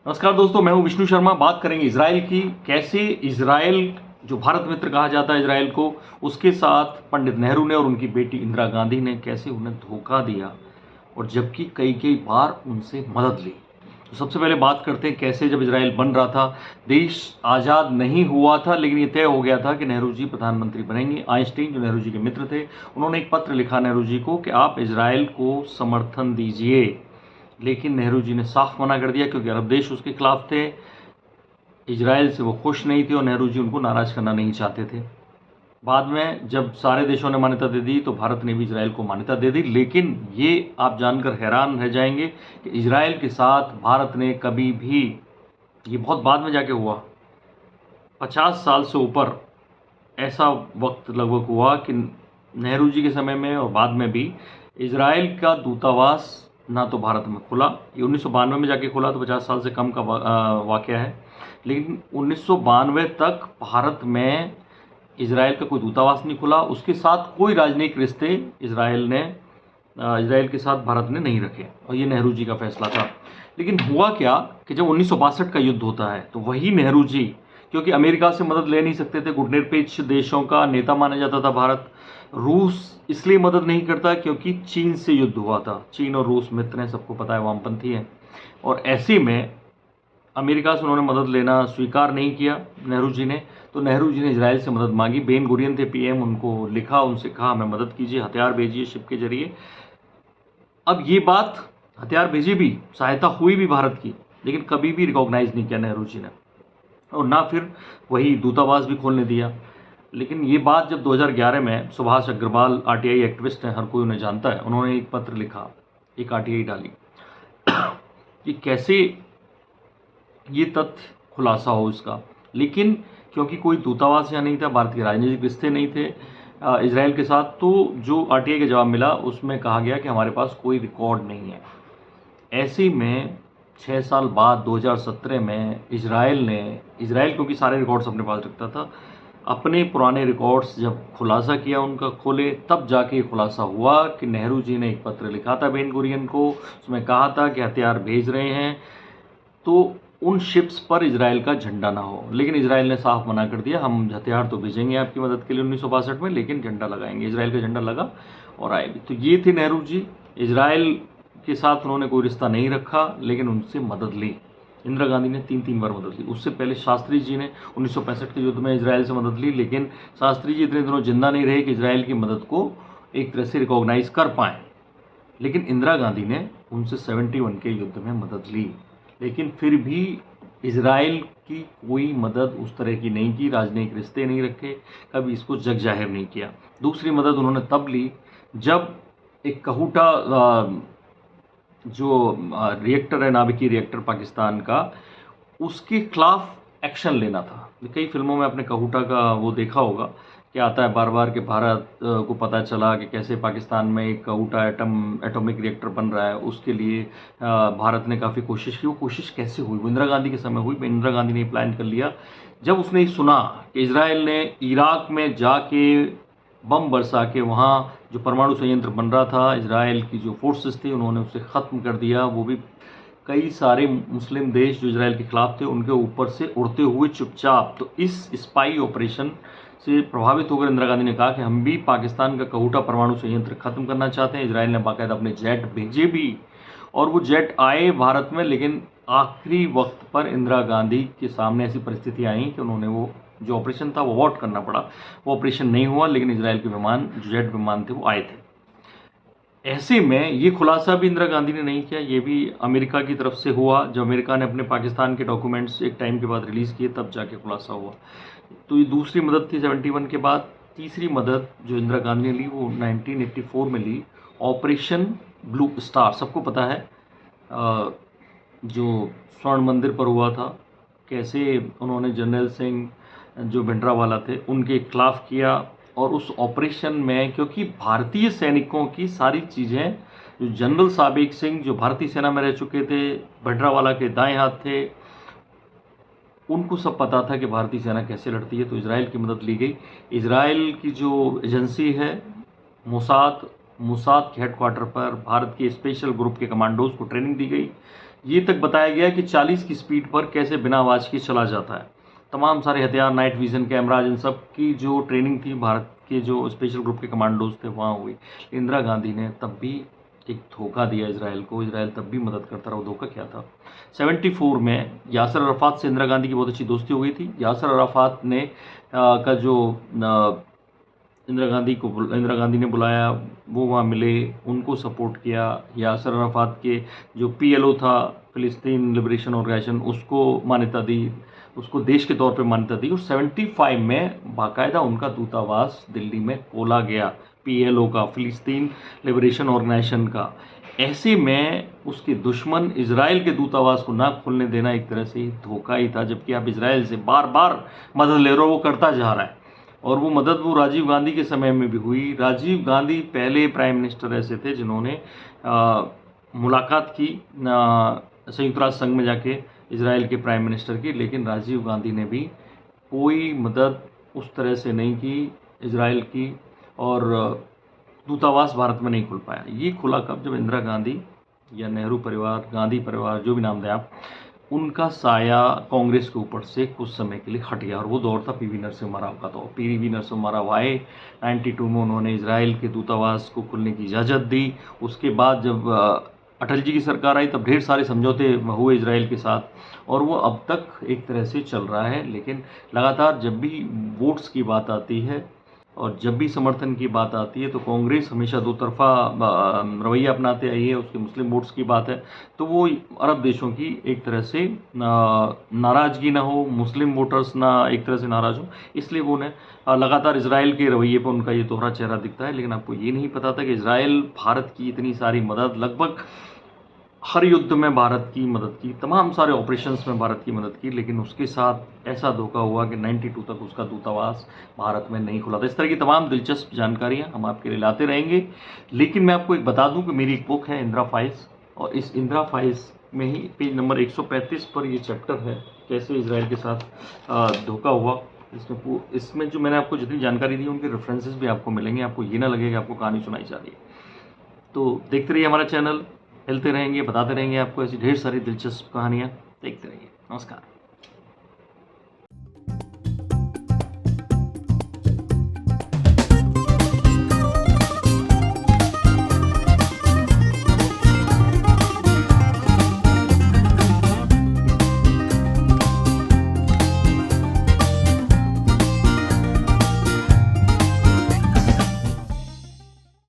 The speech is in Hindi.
नमस्कार दोस्तों, मैं हूं विष्णु शर्मा। बात करेंगे इजराइल की। कैसे इजराइल, जो भारत मित्र कहा जाता है इजराइल को, उसके साथ पंडित नेहरू ने और उनकी बेटी इंदिरा गांधी ने कैसे उन्हें धोखा दिया और जबकि कई कई बार उनसे मदद ली। तो सबसे पहले बात करते हैं कैसे जब इजराइल बन रहा था, देश आज़ाद नहीं हुआ था, लेकिन ये तय हो गया था कि नेहरू जी प्रधानमंत्री बनेंगे। आइंस्टीन, जो नेहरू जी के मित्र थे, उन्होंने एक पत्र लिखा नेहरू जी को कि आप इजराइल को समर्थन दीजिए, लेकिन नेहरू जी ने साफ मना कर दिया क्योंकि अरब देश उसके खिलाफ थे। इजराइल से वो खुश नहीं थे और नेहरू जी उनको नाराज करना नहीं चाहते थे। बाद में जब सारे देशों ने मान्यता दे दी तो भारत ने भी इजराइल को मान्यता दे दी। लेकिन ये आप जानकर हैरान रह जाएंगे कि इजराइल के साथ भारत ने कभी भी, ये बहुत बाद में जाके हुआ, 50 साल से ऊपर ऐसा वक्त लगभग हुआ कि नेहरू जी के समय में और बाद में भी इजराइल का दूतावास ना तो भारत में खुला। ये 1992 में जाके खुला, तो 50 साल से कम का वाकया है। लेकिन 1992 तक भारत में इजराइल का कोई दूतावास नहीं खुला। उसके साथ कोई राजनयिक रिश्ते इजराइल के साथ भारत ने नहीं रखे, और ये नेहरू जी का फैसला था। लेकिन हुआ क्या कि जब 1962 का युद्ध होता है तो वही नेहरू जी, क्योंकि अमेरिका से मदद ले नहीं सकते थे, गुटनिरपेक्ष देशों का नेता माना जाता था भारत। रूस इसलिए मदद नहीं करता क्योंकि चीन से युद्ध हुआ था। चीन और रूस मित्र हैं, सबको पता है, वामपंथी हैं। और ऐसे में अमेरिका से उन्होंने मदद लेना स्वीकार नहीं किया नेहरू जी ने। तो नेहरू जी ने इजराइल से मदद मांगी। बेन गुरियन थे पीएम, उनको लिखा, उनसे कहा हमें मदद कीजिए, हथियार भेजिए शिप के जरिए। अब ये बात, हथियार भेजी भी, सहायता हुई भी भारत की, लेकिन कभी भी रिकॉग्नाइज नहीं किया नेहरू जी ने, और ना फिर वही दूतावास भी खोलने दिया। लेकिन ये बात जब 2011 में सुभाष अग्रवाल, आरटीआई एक्टिविस्ट हैं, हर कोई उन्हें जानता है, उन्होंने एक पत्र लिखा, एक आरटीआई डाली कि कैसे ये तथ्य खुलासा हो इसका। लेकिन क्योंकि कोई दूतावास यहाँ नहीं था, भारत के राजनीतिक रिश्ते नहीं थे इजराइल के साथ, तो जो आरटीआई का जवाब मिला उसमें कहा गया कि हमारे पास कोई रिकॉर्ड नहीं है। ऐसे में 6 साल बाद 2017 में इजराइल क्योंकि सारे रिकॉर्ड्स अपने पास रखता था, अपने पुराने रिकॉर्ड्स जब खुलासा किया, उनका खोले, तब जाके खुलासा हुआ कि नेहरू जी ने एक पत्र लिखा था बेन गुरियन को। उसमें कहा था कि हथियार भेज रहे हैं तो उन शिप्स पर इजराइल का झंडा ना हो। लेकिन इजराइल ने साफ मना कर दिया, हम हथियार तो भेजेंगे आपकी मदद के लिए 1962 में, लेकिन झंडा लगाएंगे। इजराइल का झंडा लगा और आए भी। तो ये थे नेहरू जी। इजराइल के साथ उन्होंने कोई रिश्ता नहीं रखा, लेकिन उनसे मदद ली। इंदिरा गांधी ने 3 बार मदद ली। उससे पहले शास्त्री जी ने 1965 के युद्ध में इजराइल से मदद ली, लेकिन शास्त्री जी इतने दिनों जिंदा नहीं रहे कि इजराइल की मदद को एक तरह से रिकॉग्नाइज कर पाएँ। लेकिन इंदिरा गांधी ने उनसे 71 के युद्ध में मदद ली, लेकिन फिर भी इजराइल की कोई मदद उस तरह की नहीं की, राजनयिक रिश्ते नहीं रखे, कभी इसको जग जाहिर नहीं किया। दूसरी मदद उन्होंने तब ली जब एक कहूटा जो रिएक्टर है, नाभिकीय रिएक्टर पाकिस्तान का, उसके खिलाफ एक्शन लेना था। कई फिल्मों में आपने कहूटा का वो देखा होगा कि आता है बार बार कि भारत को पता चला कि कैसे पाकिस्तान में एक कहूटा एटॉमिक रिएक्टर बन रहा है, उसके लिए भारत ने काफ़ी कोशिश की। वो कोशिश कैसे हुई? वो इंदिरा गांधी के समय हुई। इंदिरा गांधी ने प्लान कर लिया जब उसने सुना कि इजराइल ने इराक में जाके बम बरसा के वहाँ जो परमाणु संयंत्र बन रहा था, इजराइल की जो फोर्सेस थी उन्होंने उसे ख़त्म कर दिया। वो भी कई सारे मुस्लिम देश जो इजराइल के खिलाफ थे उनके ऊपर से उड़ते हुए चुपचाप। तो इस स्पाई ऑपरेशन से प्रभावित होकर इंदिरा गांधी ने कहा कि हम भी पाकिस्तान का कहूटा परमाणु संयंत्र खत्म करना चाहते हैं। इजराइल ने बाकायदा अपने जेट भेजे भी, और वो जेट आए भारत में, लेकिन आखिरी वक्त पर इंदिरा गांधी के सामने ऐसी परिस्थिति आई कि उन्होंने वो जो ऑपरेशन था वो अबॉर्ट करना पड़ा। वो ऑपरेशन नहीं हुआ, लेकिन इजराइल के विमान, जो जेट विमान थे, वो आए थे। ऐसे में ये खुलासा भी इंदिरा गांधी ने नहीं किया, ये भी अमेरिका की तरफ से हुआ। जब अमेरिका ने अपने पाकिस्तान के डॉक्यूमेंट्स एक टाइम के बाद रिलीज़ किए, तब जाके खुलासा हुआ। तो ये दूसरी मदद थी 71 के बाद। तीसरी मदद जो इंदिरा गांधी ने ली वो 1984 में ली, ऑपरेशन ब्लू स्टार। सबको पता है जो स्वर्ण मंदिर पर हुआ था, कैसे उन्होंने जनरल सिंह जो भिंडरावाला थे उनके खिलाफ किया। और उस ऑपरेशन में क्योंकि भारतीय सैनिकों की सारी चीज़ें, जो जनरल साबिक सिंह जो भारतीय सेना में रह चुके थे, भिंडरावाला के दाएं हाथ थे, उनको सब पता था कि भारतीय सेना कैसे लड़ती है। तो इजराइल की मदद ली गई। इजराइल की जो एजेंसी है मोसाद के हेडक्वार्टर पर भारत के स्पेशल ग्रुप के कमांडोज को ट्रेनिंग दी गई ये तक बताया गया कि 40 की स्पीड पर कैसे बिना आवाज़ के चला जाता है। तमाम सारे हथियार, नाइट विजन कैमराज, इन सब की जो ट्रेनिंग थी भारत के जो स्पेशल ग्रुप के कमांडोज थे वहाँ हुई। इंदिरा गांधी ने तब भी एक धोखा दिया इसराइल को। इसराइल तब भी मदद करता रहा। वो धोखा क्या था? 74 में यासर अराफात से इंदिरा गांधी की बहुत अच्छी दोस्ती हो गई थी। यासर अराफात ने का जो इंदिरा गांधी ने बुलाया, वो वहाँ मिले, उनको सपोर्ट किया। यासर अराफात के जो PLO था, फिलिस्तीन लिबरेशन ऑर्गेनाइजेशन, उसको मान्यता दी, उसको देश के तौर पे मान्यता दी। और 75 में बाकायदा उनका दूतावास दिल्ली में खोला गया, PLO का, फिलिस्तीन लिबरेशन ऑर्गेनाइजेशन का। ऐसे में उसके दुश्मन इसराइल के दूतावास को ना खोलने देना एक तरह से धोखा ही था, जबकि आप इसराइल से बार बार मदद ले रहे हो, वो करता जा रहा है। और वो मदद वो राजीव गांधी के समय में भी हुई। राजीव गांधी पहले प्राइम मिनिस्टर ऐसे थे जिन्होंने मुलाकात की संयुक्त राष्ट्र संघ में जाके इसराइल के प्राइम मिनिस्टर की, लेकिन राजीव गांधी ने भी कोई मदद उस तरह से नहीं की इसराइल की, और दूतावास भारत में नहीं खुल पाया। ये खुला कब? जब इंदिरा गांधी या नेहरू परिवार, गांधी परिवार, जो भी नाम दें आप, उनका साया कांग्रेस के ऊपर से कुछ समय के लिए हट गया। और वो दौर था PV नरसिम्हा राव का दौर। PV नरसिम्हा राव आए 92 में, उन्होंने इसराइल के दूतावास को खुलने की इजाज़त दी। उसके बाद जब अटल जी की सरकार आई, तब ढेर सारे समझौते हुए इसराइल के साथ, और वो अब तक एक तरह से चल रहा है। लेकिन लगातार जब भी वोट्स की बात आती है और जब भी समर्थन की बात आती है, तो कांग्रेस हमेशा दो तरफा रवैया अपनाते आई है। उसके मुस्लिम वोट्स की बात है तो वो अरब देशों की एक तरह से नाराज़गी ना हो, मुस्लिम वोटर्स ना एक तरह से नाराज़ हो, इसलिए वो ने लगातार इसराइल के रवैये पर उनका ये दोहरा चेहरा दिखता है। लेकिन आपको ये नहीं पता था कि इसराइल भारत की इतनी सारी मदद, लगभग हर युद्ध में भारत की मदद की, तमाम सारे ऑपरेशंस में भारत की मदद की, लेकिन उसके साथ ऐसा धोखा हुआ कि 92 तक उसका दूतावास भारत में नहीं खुला था। इस तरह की तमाम दिलचस्प जानकारियां हम आपके लिए लाते रहेंगे। लेकिन मैं आपको एक बता दूं कि मेरी एक बुक है इंदिरा फाइल्स, और इस इंदिरा फाइल्स में ही पेज नंबर 135 पर ये चैप्टर है, कैसे इसराइल के साथ धोखा हुआ। इसमें जो मैंने आपको जितनी जानकारी दी उनके रेफरेंसेस भी आपको मिलेंगे। आपको ये ना लगे कि आपको कहानी सुनाई जा रही है। तो देखते रहिए हमारा चैनल, मिलते रहेंगे, बताते रहेंगे आपको ऐसी ढेर सारी दिलचस्प कहानियाँ। देखते रहिए। नमस्कार।